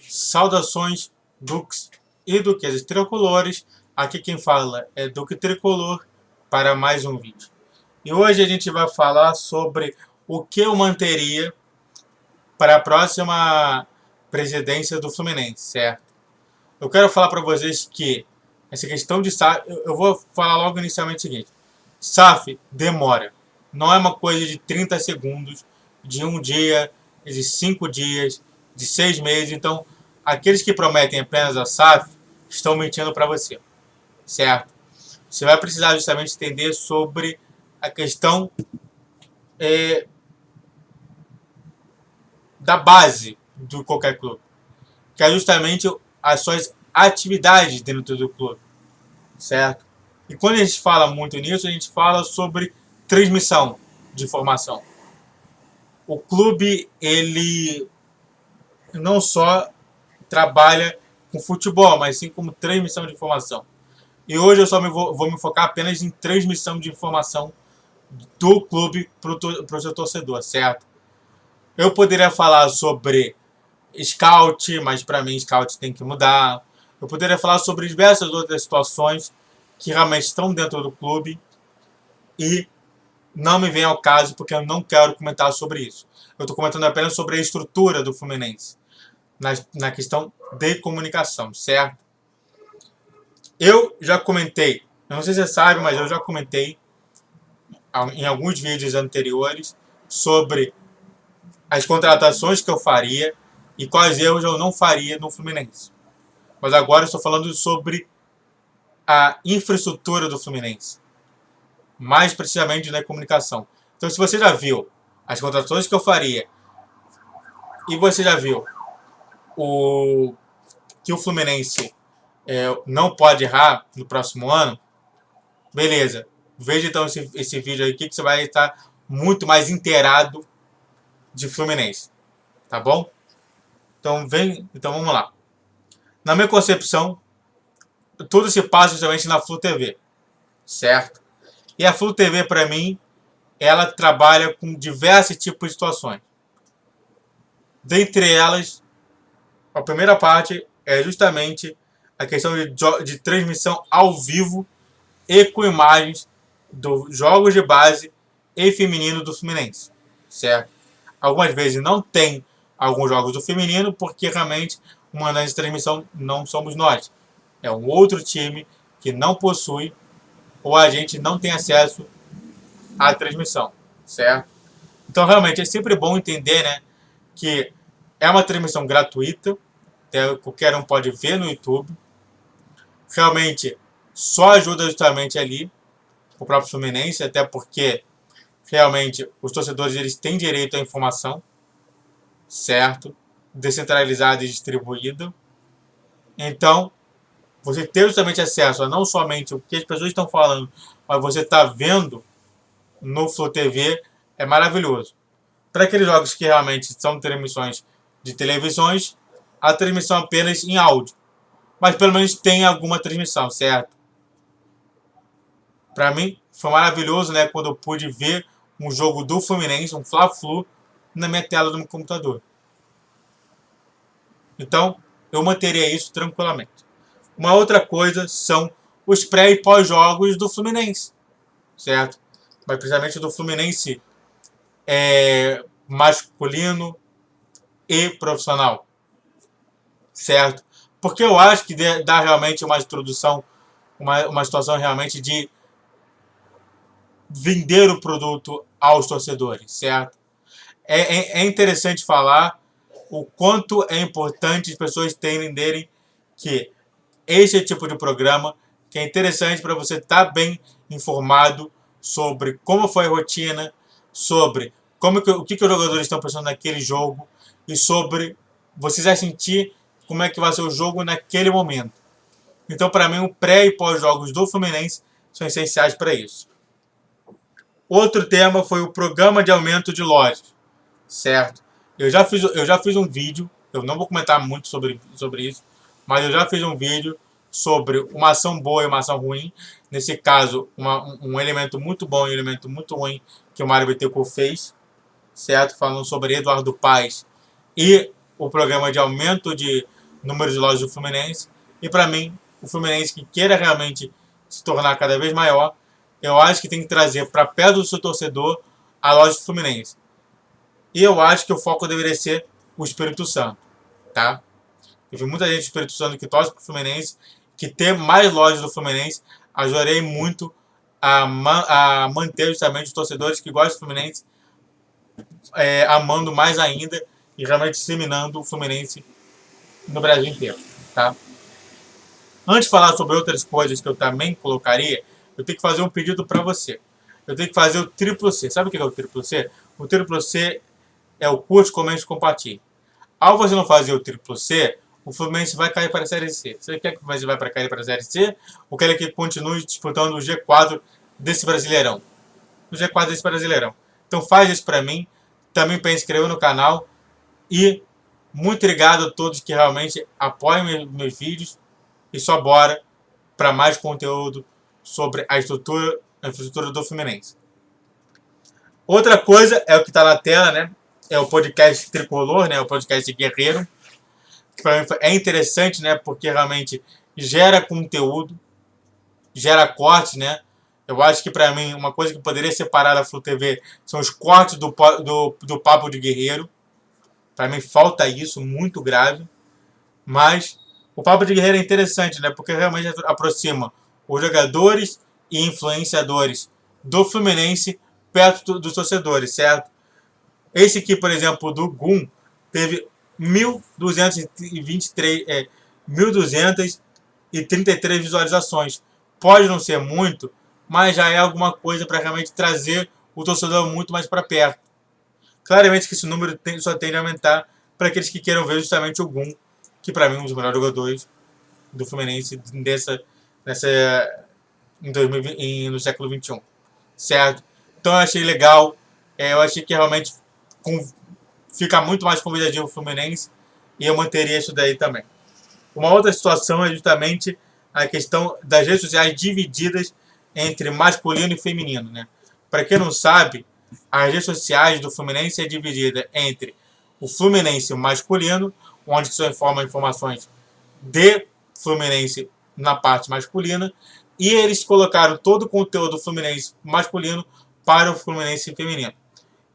Saudações, Dux e Duquesas Tricolores. Aqui quem fala é Duque Tricolor para mais um vídeo. E hoje a gente vai falar sobre o que eu manteria para a próxima presidência do Fluminense, certo? Eu quero falar para vocês que essa questão de SAF, eu vou falar logo inicialmente o seguinte: SAF demora. Não é uma coisa de 30 segundos, de um dia, de 5 dias, de 6 meses. Então, aqueles que prometem apenas a SAF estão mentindo para você, certo? Você vai precisar justamente entender sobre a questão da base de qualquer clube, que é justamente as suas atividades dentro do clube, certo? E quando a gente fala muito nisso, a gente fala sobre transmissão de informação. O clube, ele não só trabalha com futebol, mas sim como transmissão de informação. E hoje eu só vou me focar apenas em transmissão de informação do clube para o seu torcedor, certo? Eu poderia falar sobre scout, mas para mim scout tem que mudar. Eu poderia falar sobre diversas outras situações que realmente estão dentro do clube e não me vem ao caso porque eu não quero comentar sobre isso. Eu estou comentando apenas sobre a estrutura do Fluminense, na questão de comunicação, certo? Eu já comentei, eu não sei se você sabe, mas eu já comentei em alguns vídeos anteriores sobre as contratações que eu faria e quais erros eu não faria no Fluminense. Mas agora eu estou falando sobre a infraestrutura do Fluminense, mais precisamente na comunicação. Então, se você já viu as contratações que eu faria e você já viu que o Fluminense não pode errar no próximo ano, beleza. Veja então esse vídeo aqui que você vai estar muito mais inteirado de Fluminense, tá bom? Então vamos lá. Na minha concepção, tudo se passa justamente na Flu TV, certo? E a Flu TV, para mim, ela trabalha com diversos tipos de situações. Dentre elas, a primeira parte é justamente a questão de transmissão ao vivo e com imagens dos jogos de base e feminino do Fluminense, certo? Algumas vezes não tem alguns jogos do feminino porque realmente o mandante de transmissão não somos nós. É um outro time que não possui ou a gente não tem acesso à transmissão, certo? Então realmente é sempre bom entender, né, que é uma transmissão gratuita, qualquer um pode ver no YouTube. Realmente só ajuda justamente ali o próprio Fluminense, até porque realmente os torcedores eles têm direito à informação, certo? Descentralizada e distribuída. Então, você ter justamente acesso a não somente o que as pessoas estão falando, mas você está vendo no Flu TV é maravilhoso. Para aqueles jogos que realmente são transmissões de televisões, a transmissão apenas em áudio. Mas pelo menos tem alguma transmissão, certo? Para mim, foi maravilhoso, né, quando eu pude ver um jogo do Fluminense, um Fla-Flu, na minha tela do meu computador. Então, eu manteria isso tranquilamente. Uma outra coisa são os pré- e pós-jogos do Fluminense, certo? Mas precisamente do Fluminense masculino e profissional, certo? Porque eu acho que dá realmente uma introdução, uma situação realmente de vender o produto aos torcedores, certo? É interessante falar o quanto é importante as pessoas entenderem que esse é o tipo de programa que é interessante para você estar bem informado sobre como foi a rotina, sobre o que os jogadores estão pensando naquele jogo e sobre você já sentir como é que vai ser o jogo naquele momento. Então, para mim, o pré e pós-jogos do Fluminense são essenciais para isso. Outro tema foi o programa de aumento de lojas, certo? Eu já fiz um vídeo, eu não vou comentar muito sobre isso, mas eu já fiz um vídeo sobre uma ação boa e uma ação ruim. Nesse caso, um elemento muito bom e um elemento muito ruim que o Mário Bittencourt fez, certo? Falando sobre Eduardo Paes e o programa de aumento número de lojas do Fluminense. E para mim, o Fluminense que queira realmente se tornar cada vez maior, eu acho que tem que trazer para perto do seu torcedor a loja do Fluminense. E eu acho que o foco deveria ser o Espírito Santo, tá? Eu vi muita gente do Espírito Santo que torce para o Fluminense, que ter mais lojas do Fluminense ajudaria muito a manter justamente os torcedores que gostam do Fluminense amando mais ainda e realmente disseminando o Fluminense no Brasil inteiro, tá? Antes de falar sobre outras coisas que eu também colocaria, eu tenho que fazer um pedido para você. Eu tenho que fazer o triplo C. Sabe o que é o triplo C? O triplo C é o curte, comente e compartilhe. Ao você não fazer o triplo C, o Fluminense vai cair para a Série C. Você quer que o Fluminense vai para cair para a Série C ou quer que continue disputando o G4 desse Brasileirão? O G4 desse Brasileirão. Então faz isso para mim. Também para inscrever no canal. E muito obrigado a todos que realmente apoiam meus vídeos. E só bora para mais conteúdo sobre a infraestrutura do Fluminense. Outra coisa é o que está na tela, né? É o podcast Tricolor, né? O podcast Guerreiro. Que para mim é interessante, né? Porque realmente gera conteúdo, gera cortes, né? Eu acho que para mim uma coisa que poderia separar da Flu TV são os cortes do Papo de Guerreiro. Para mim falta isso, muito grave. Mas o Papo de Guerreiro é interessante, né? Porque realmente aproxima os jogadores e influenciadores do Fluminense perto dos torcedores, certo? Esse aqui, por exemplo, do Gum, teve 1.233 visualizações. Pode não ser muito, mas já é alguma coisa para realmente trazer o torcedor muito mais para perto. Claramente que esse número só tende a aumentar para aqueles que queiram ver justamente o Gum, que para mim é um dos melhores jogadores do Fluminense no século XXI. Certo? Então eu achei legal. Eu achei que realmente fica muito mais convidativo o Fluminense e eu manteria isso daí também. Uma outra situação é justamente a questão das redes sociais divididas entre masculino e feminino, né? Para quem não sabe, as redes sociais do Fluminense é dividida entre o Fluminense masculino, onde se informa informações de Fluminense na parte masculina, e eles colocaram todo o conteúdo do Fluminense masculino para o Fluminense feminino.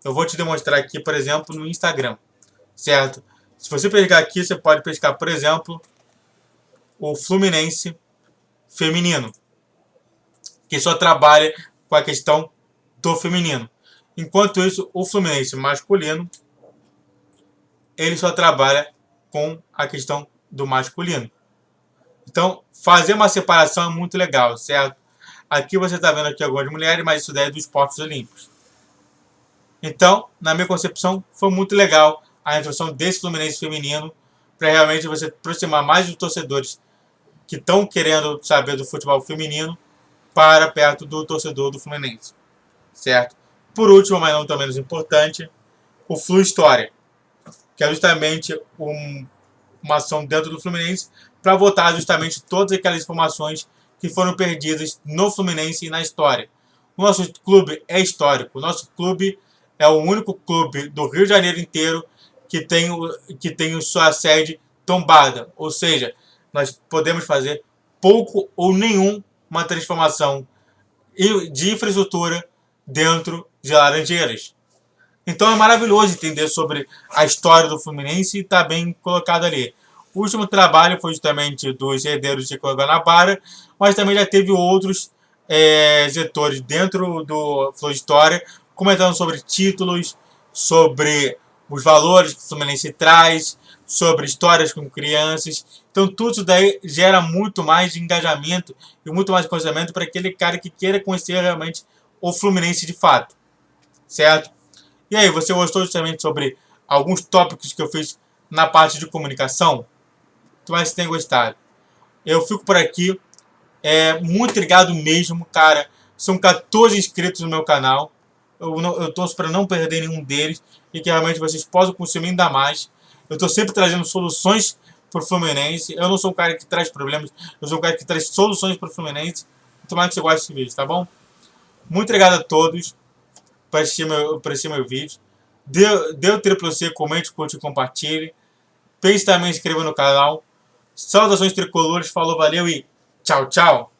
Eu vou te demonstrar aqui, por exemplo, no Instagram, certo? Se você pescar aqui, você pode pescar, por exemplo, o Fluminense feminino, que só trabalha com a questão do feminino. Enquanto isso, o Fluminense masculino, ele só trabalha com a questão do masculino. Então, fazer uma separação é muito legal, certo? Aqui você está vendo aqui algumas mulheres, mas isso daí é dos esportes olímpicos. Então, na minha concepção, foi muito legal a introdução desse Fluminense feminino para realmente você aproximar mais dos torcedores que estão querendo saber do futebol feminino para perto do torcedor do Fluminense, certo? Por último, mas não tão menos importante, o Flu História, que é justamente uma ação dentro do Fluminense para votar justamente todas aquelas informações que foram perdidas no Fluminense e na história. O nosso clube é histórico, o nosso clube é o único clube do Rio de Janeiro inteiro que tem sua sede tombada. Ou seja, nós podemos fazer pouco ou nenhuma transformação de infraestrutura dentro de Laranjeiras. Então é maravilhoso entender sobre a história do Fluminense e está bem colocado ali. O último trabalho foi justamente dos herdeiros de Guanabara, mas também já teve outros setores dentro do Flow História, comentando sobre títulos, sobre os valores que o Fluminense traz, sobre histórias com crianças. Então tudo isso daí gera muito mais engajamento e muito mais conhecimento para aquele cara que queira conhecer realmente o Fluminense de fato. Certo? E aí, você gostou justamente sobre alguns tópicos que eu fiz na parte de comunicação? Mas você tem gostado. Eu fico por aqui. Muito obrigado mesmo, cara. São 14 inscritos no meu canal. Eu torço para não perder nenhum deles e que realmente vocês possam consumir ainda mais. Eu estou sempre trazendo soluções para o Fluminense. Eu não sou um cara que traz problemas. Eu sou um cara que traz soluções para o Fluminense. Tomara que você goste desse vídeo, tá bom? Muito obrigado a todos por assistir meu vídeo. Dê o triplo C, comente, curte e compartilhe. Pense também em se inscrever no canal. Saudações tricolores, falou, valeu e tchau, tchau!